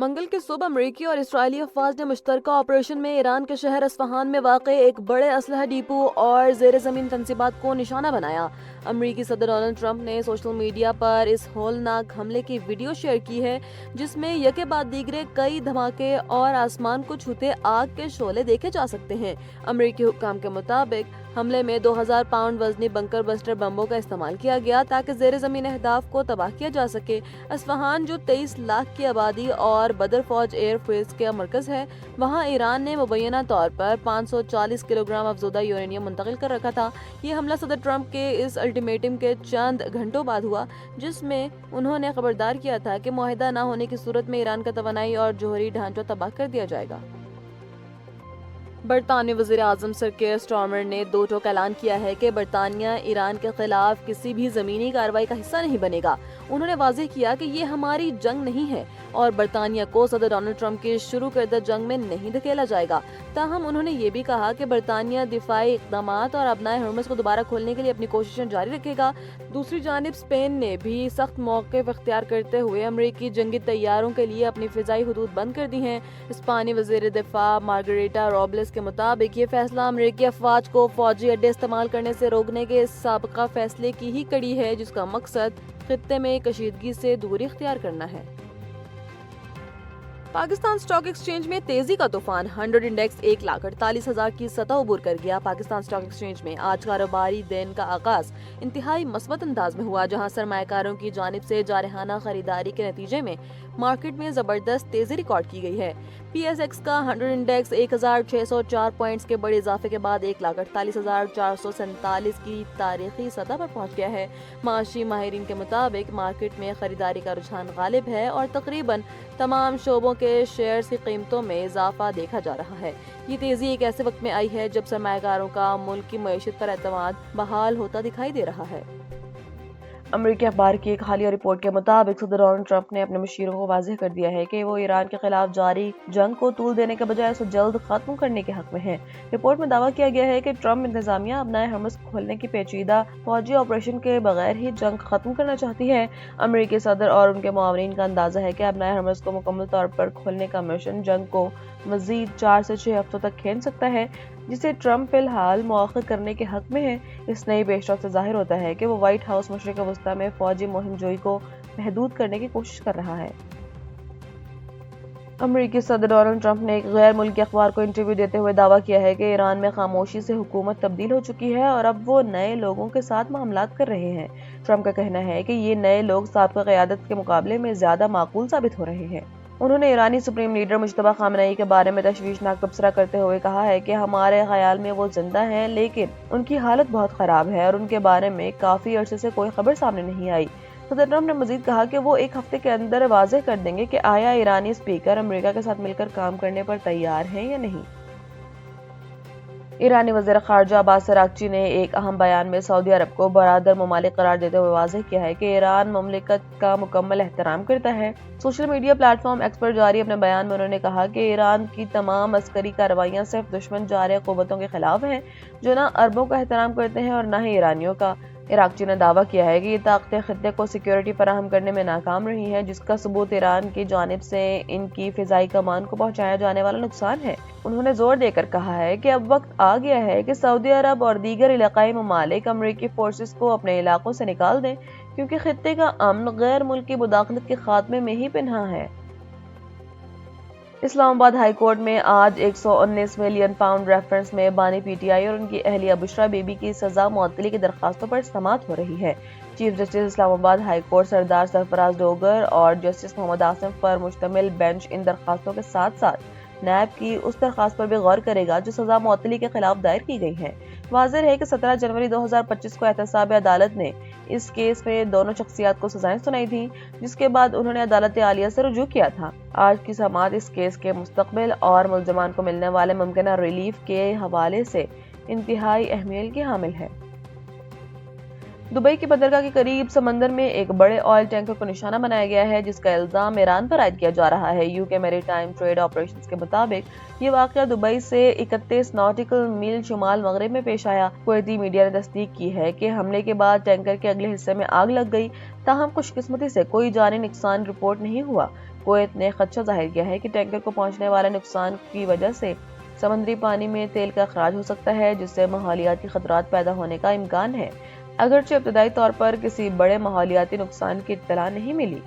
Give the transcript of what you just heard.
منگل کی صبح امریکی اور اسرائیلی افواج نے مشترکہ آپریشن میں ایران کے شہر اصفہان میں واقع ایک بڑے اسلحہ ڈیپو اور زیر زمین تنصیبات کو نشانہ بنایا۔ امریکی صدر ڈونلڈ ٹرمپ نے سوشل میڈیا پر اس ہولناک حملے کی ویڈیو شیئر کی ہے، جس میں یکے بعد دیگرے کئی دھماکے اور آسمان کو چھوتے آگ کے شعلے دیکھے جا سکتے ہیں۔ امریکی حکام کے مطابق حملے میں 2000 پاؤنڈ وزنی بنکر بسٹر بمبوں کا استعمال کیا گیا تاکہ زیر زمین اہداف کو تباہ کیا جا سکے۔ اصفہان، جو 23 لاکھ کی آبادی اور بدر فوج ایئر فیس کا مرکز ہے، وہاں ایران نے مبینہ طور پر 540 کلو گرام افزودہ یورینیم منتقل کر رکھا تھا۔ یہ حملہ صدر ٹرمپ کے اس الٹیمیٹم کے چند گھنٹوں بعد ہوا، جس میں انہوں نے خبردار کیا تھا کہ معاہدہ نہ ہونے کی صورت میں ایران کا توانائی اور جوہری ڈھانچہ تباہ کر دیا جائے گا۔ برطانوی وزیر اعظم سر کیئر سٹارمر نے دو ٹوک اعلان کیا ہے کہ برطانیہ ایران کے خلاف کسی بھی زمینی کارروائی کا حصہ نہیں بنے گا۔ انہوں نے واضح کیا کہ یہ ہماری جنگ نہیں ہے اور برطانیہ کو صدر ڈونلڈ ٹرمپ کی شروع کردہ جنگ میں نہیں دھکیلا جائے گا۔ تاہم انہوں نے یہ بھی کہا کہ برطانیہ دفاعی اقدامات اور ابنائے ہرمز کو دوبارہ کھولنے کے لیے اپنی کوششیں جاری رکھے گا۔ دوسری جانب اسپین نے بھی سخت موقف اختیار کرتے ہوئے امریکی جنگی طیاروں کے لیے اپنی فضائی حدود بند کر دی ہیں۔ اسپانی وزیر دفاع مارگریٹا روبلس کے مطابق یہ فیصلہ امریکی افواج کو فوجی اڈے استعمال کرنے سے روکنے کے سابقہ فیصلے کی ہی کڑی ہے، جس کا مقصد خطے میں کشیدگی سے دوری اختیار کرنا ہے۔ پاکستان اسٹاک ایکسچینج میں تیزی کا طوفان، 100 انڈیکس 1,48,000 کی سطح عبور کر گیا۔ پاکستان اسٹاک ایکسچینج میں آج کاروباری دن کا آغاز انتہائی مثبت انداز میں ہوا، جہاں سرمایہ کاروں کی جانب سے جارحانہ خریداری کے نتیجے میں مارکیٹ میں زبردست تیزی ریکارڈ کی گئی ہے۔ پی ایس ایکس کا 100 انڈیکس 1,604 پوائنٹس کے بڑے اضافے کے بعد 1,48,447 کی تاریخی سطح پر پہنچ گیا ہے۔ معاشی ماہرین کے مطابق مارکیٹ میں خریداری کا رجحان غالب ہے اور تقریباً تمام شعبوں کے شیئرز کی قیمتوں میں اضافہ دیکھا جا رہا ہے۔ یہ تیزی ایک ایسے وقت میں آئی ہے جب سرمایہ کاروں کا ملک کی معیشت پر اعتماد بحال ہوتا دکھائی دے رہا ہے۔ امریکی اخبار کی ایک حالیہ رپورٹ کے مطابق صدر ڈونلڈ ٹرمپ نے اپنے مشیروں کو واضح کر دیا ہے کہ وہ ایران کے خلاف جاری جنگ کو طول دینے کے بجائے اسے جلد ختم کرنے کے حق میں ہیں۔ رپورٹ میں دعویٰ کیا گیا ہے کہ ٹرمپ انتظامیہ ابنائے ہرمز کھولنے کی پیچیدہ فوجی آپریشن کے بغیر ہی جنگ ختم کرنا چاہتی ہے۔ امریکی صدر اور ان کے معاونین کا اندازہ ہے کہ ابنائے ہرمز کو مکمل طور پر کھولنے کا مشن جنگ کو مزید 4 سے 6 ہفتوں تک کھینچ سکتا ہے، جسے ٹرمپ فی الحال مؤخر کرنے کے حق میں ہے۔ اس نئی پیش رفت سے ظاہر ہوتا ہے کہ وہ وائٹ ہاؤس مشرق وسطیٰ میں فوجی مہم جوئی کو محدود کرنے کی کوشش کر رہا ہے۔ امریکی صدر ڈونلڈ ٹرمپ نے ایک غیر ملکی اخبار کو انٹرویو دیتے ہوئے دعویٰ کیا ہے کہ ایران میں خاموشی سے حکومت تبدیل ہو چکی ہے اور اب وہ نئے لوگوں کے ساتھ معاملات کر رہے ہیں۔ ٹرمپ کا کہنا ہے کہ یہ نئے لوگ سابقہ قیادت کے مقابلے میں زیادہ معقول ثابت ہو رہے ہیں۔ انہوں نے ایرانی سپریم لیڈر مجتبیٰ خامنئی کے بارے میں تشویشناک تبصرہ کرتے ہوئے کہا ہے کہ ہمارے خیال میں وہ زندہ ہیں، لیکن ان کی حالت بہت خراب ہے اور ان کے بارے میں کافی عرصے سے کوئی خبر سامنے نہیں آئی۔ صدر ٹرمپ نے مزید کہا کہ وہ ایک ہفتے کے اندر واضح کر دیں گے کہ آیا ایرانی اسپیکر امریکہ کے ساتھ مل کر کام کرنے پر تیار ہیں یا نہیں۔ ایرانی وزیر خارجہ عباس اراغچی نے ایک اہم بیان میں سعودی عرب کو برادر ممالک قرار دیتے ہوئے واضح کیا ہے کہ ایران مملکت کا مکمل احترام کرتا ہے۔ Social media platform X پر جاری اپنے بیان میں انہوں نے کہا کہ ایران کی تمام عسکری کارروائیاں صرف دشمن جارح قوتوں کے خلاف ہیں، جو نہ عربوں کا احترام کرتے ہیں اور نہ ہی ایرانیوں کا۔ اراغچی نے دعویٰ کیا ہے کہ یہ طاقتیں خطے کو سیکیورٹی فراہم کرنے میں ناکام رہی ہیں، جس کا ثبوت ایران کی جانب سے ان کی فضائی کمان کو پہنچایا جانے والا نقصان ہے۔ انہوں نے زور دے کر کہا ہے کہ اب وقت آ گیا ہے کہ سعودی عرب اور دیگر علاقائی ممالک امریکی فورسز کو اپنے علاقوں سے نکال دیں، کیونکہ خطے کا امن غیر ملکی مداخلت کے خاتمے میں ہی پنہاں ہے۔ اسلام آباد ہائی کورٹ میں آج 119 ملین پاؤنڈ ریفرنس میں بانی پی ٹی آئی اور ان کی اہلیہ بشریٰ بی بی کی سزا معطلی کی درخواستوں پر سماعت ہو رہی ہے۔ چیف جسٹس اسلام آباد ہائی کورٹ سردار سرفراز ڈوگر اور جسٹس محمد آصف پر مشتمل بینچ ان درخواستوں کے ساتھ ساتھ نیب کی اس درخواست پر بھی غور کرے گا جو سزا معطلی کے خلاف دائر کی گئی ہے۔ واضح ہے کہ 17 جنوری 2025 کو احتساب عدالت نے اس کیس میں دونوں شخصیات کو سزائیں سنائی تھیں، جس کے بعد انہوں نے عدالت عالیہ سے رجوع کیا تھا۔ آج کی سماعت اس کیس کے مستقبل اور ملزمان کو ملنے والے ممکنہ ریلیف کے حوالے سے انتہائی اہمیت کی حامل ہے۔ دبئی کے بندرگاہ کے قریب سمندر میں ایک بڑے آئل ٹینکر کو نشانہ بنایا گیا ہے، جس کا الزام ایران پر عائد کیا جا رہا ہے۔ یو کے میری ٹائم ٹریڈ آپریشنز کے مطابق یہ واقعہ دبئی سے 31 ناٹیکل میل شمال مغرب میں پیش آیا۔ کویتی میڈیا نے تصدیق کی ہے کہ حملے کے بعد ٹینکر کے اگلے حصے میں آگ لگ گئی، تاہم خوش قسمتی سے کوئی جانی نقصان رپورٹ نہیں ہوا۔ کویت نے خدشہ ظاہر کیا ہے کہ ٹینکر کو پہنچنے والے نقصان کی وجہ سے سمندری پانی میں تیل کا اخراج ہو سکتا ہے، جس سے ماحولیاتی خطرات پیدا ہونے کا امکان ہے، اگرچہ ابتدائی طور پر کسی بڑے ماحولیاتی نقصان کی اطلاع نہیں ملی۔